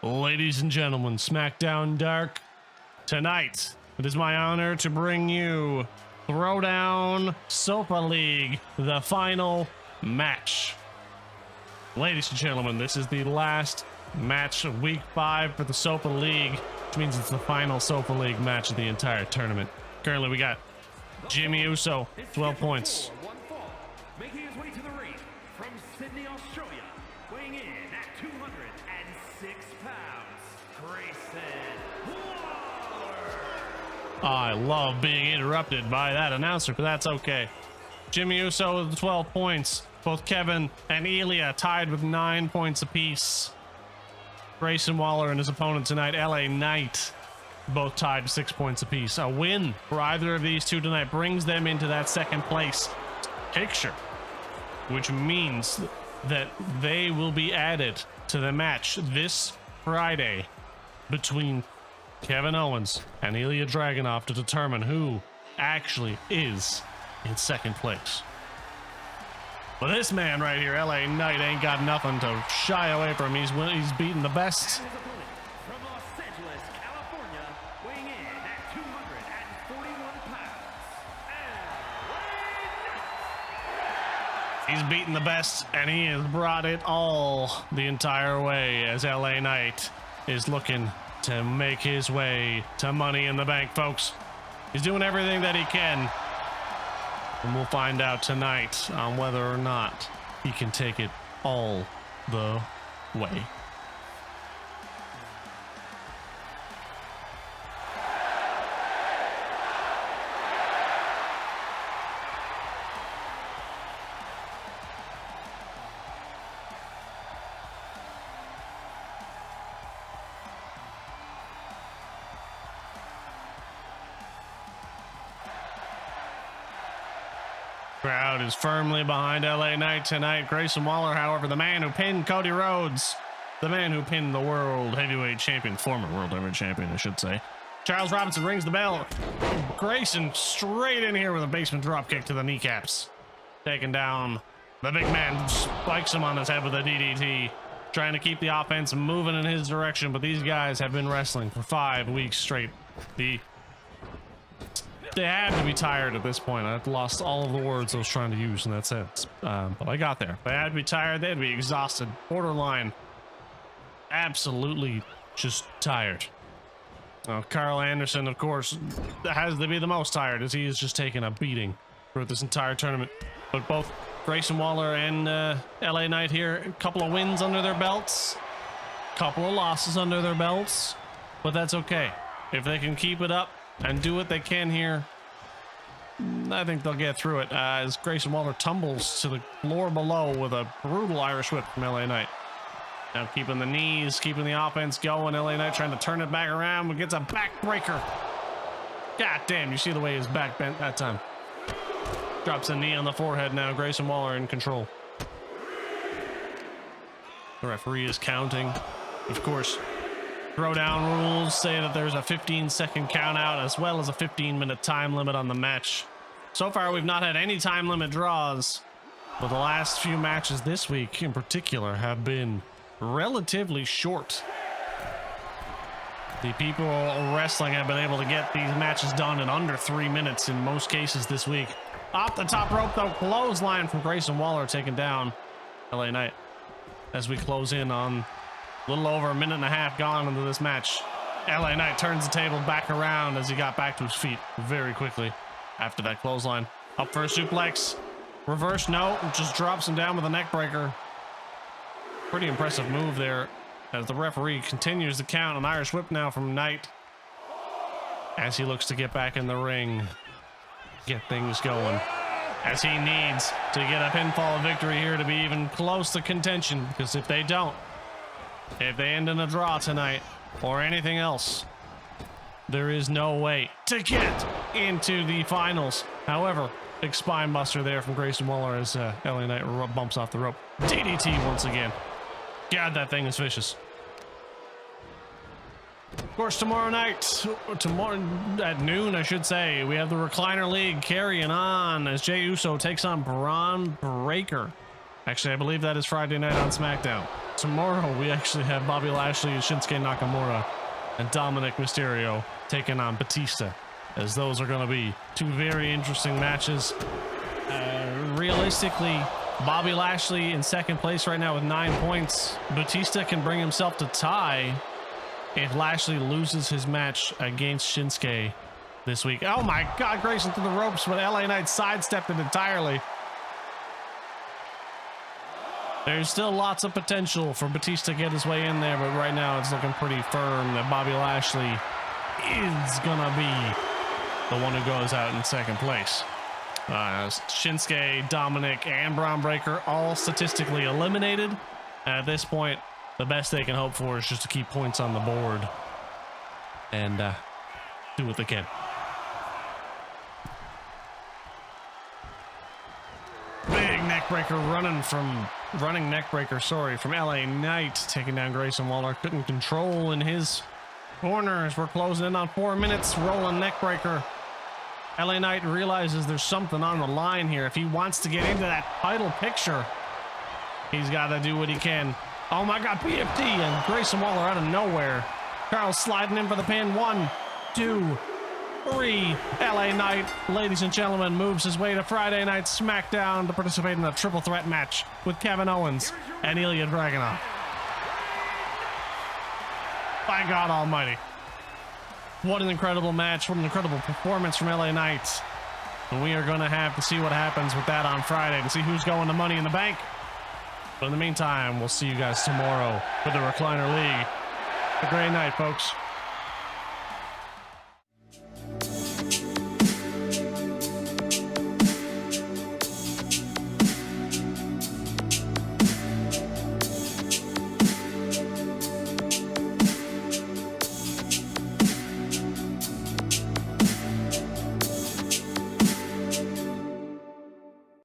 Ladies and gentlemen, Smackdown Dark. Tonight, it is my honor to bring you Throwdown Sofa League, the final match. Ladies and gentlemen, this is the last match of week 5 for the Sofa League, which means it's the final Sofa League match of the entire tournament. Currently, we got Jimmy Uso, 12 points. Making his way to the ring from Sydney, Australia, weighing in at 206 pounds, Grayson Waller. I love being interrupted by that announcer, but that's okay. Jimmy Uso with 12 points. Both Kevin and Ilya tied with 9 points apiece. Grayson Waller and his opponent tonight, LA Knight, both tied 6 points apiece. A win for either of these two tonight brings them into that second place picture, which means that they will be added to the match this Friday between Kevin Owens and Ilya Dragunov to determine who actually is in second place. But this man right here, LA Knight, ain't got nothing to shy away from. He's beating the best. And his opponent from Los Angeles, California, weighing in at 241 pounds, He's beaten the best, and he has brought it all the entire way as LA Knight is looking to make his way to Money in the Bank, folks. He's doing everything that he can. And we'll find out tonight on whether or not he can take it all the way. Crowd is firmly behind LA Knight tonight. Grayson Waller, however, the man who pinned Cody Rhodes, the man who pinned the world heavyweight champion, former world heavyweight champion, I should say. Charles Robinson rings the bell. Grayson straight in here with a basement dropkick to the kneecaps. Taking down the big man, spikes him on his head with a DDT, trying to keep the offense moving in his direction, but these guys have been wrestling for 5 weeks straight. They had to be tired at this point. I've lost all of the words I was trying to use in that sense. But I got there. They had to be tired. They had to be exhausted. Borderline. Absolutely just tired. Carl Anderson, of course, has to be the most tired as he is just taking a beating throughout this entire tournament. But both Grayson Waller and LA Knight here, a couple of wins under their belts. A couple of losses under their belts. But that's okay. If they can keep it up and do what they can here, I think they'll get through it as Grayson Waller tumbles to the floor below with a brutal Irish whip from LA Knight. Now keeping the knees, keeping the offense going. LA Knight trying to turn it back around, but gets a backbreaker. God damn, you see the way his back bent that time. Drops a knee on the forehead now. Grayson Waller in control. The referee is counting. Of course, Throwdown rules say that there's a 15-second count out as well as a 15-minute time limit on the match. So far, we've not had any time limit draws, but the last few matches this week in particular have been relatively short. The people wrestling have been able to get these matches done in under 3 minutes in most cases this week. Off the top rope, though, clothesline from Grayson Waller taking down LA Knight as we close in on a little over a minute and a half gone into this match. LA Knight turns the table back around as he got back to his feet very quickly after that clothesline. Up for a suplex. Reverse no, just drops him down with a neck breaker. Pretty impressive move there as the referee continues the count. An Irish whip now from Knight as he looks to get back in the ring, get things going, as he needs to get a pinfall victory here to be even close to contention, because if they don't, if they end in a draw tonight or anything else, there is no way to get into the finals. However, big spine buster there from Grayson Waller as LA Knight bumps off the rope. DDT once again. God, that thing is vicious. Of course, tomorrow at noon, I should say, we have the Recliner League carrying on as Jey Uso takes on Braun Breaker. Actually, I believe that is Friday night on Smackdown. Tomorrow, we actually have Bobby Lashley, Shinsuke Nakamura, and Dominic Mysterio taking on Batista, as those are going to be two very interesting matches. Realistically, Bobby Lashley in second place right now with 9 points. Batista can bring himself to tie if Lashley loses his match against Shinsuke this week. Oh my God, Grayson through the ropes, but LA Knight sidestepped it entirely. There's still lots of potential for Batista to get his way in there, but right now it's looking pretty firm that Bobby Lashley is gonna be the one who goes out in second place. Shinsuke, Dominic, and Braun Breaker all statistically eliminated. At this point, the best they can hope for is just to keep points on the board and do what they can. Big neckbreaker running neckbreaker, from LA Knight, taking down Grayson Waller. Couldn't control in his corners. We're closing in on 4 minutes. Rolling neckbreaker. LA Knight realizes there's something on the line here. If he wants to get into that title picture, he's got to do what he can. Oh my God, PFT and Grayson Waller out of nowhere. Charles sliding in for the pin. 1, 2, 3. LA Knight, ladies and gentlemen, moves his way to Friday Night Smackdown to participate in a triple threat match with Kevin Owens and Ilya Dragunov. By God Almighty. What an incredible match. What an incredible performance from LA Knight. And we are going to have to see what happens with that on Friday to see who's going to Money in the Bank. But in the meantime, we'll see you guys tomorrow for the Recliner League. Have a great night, folks.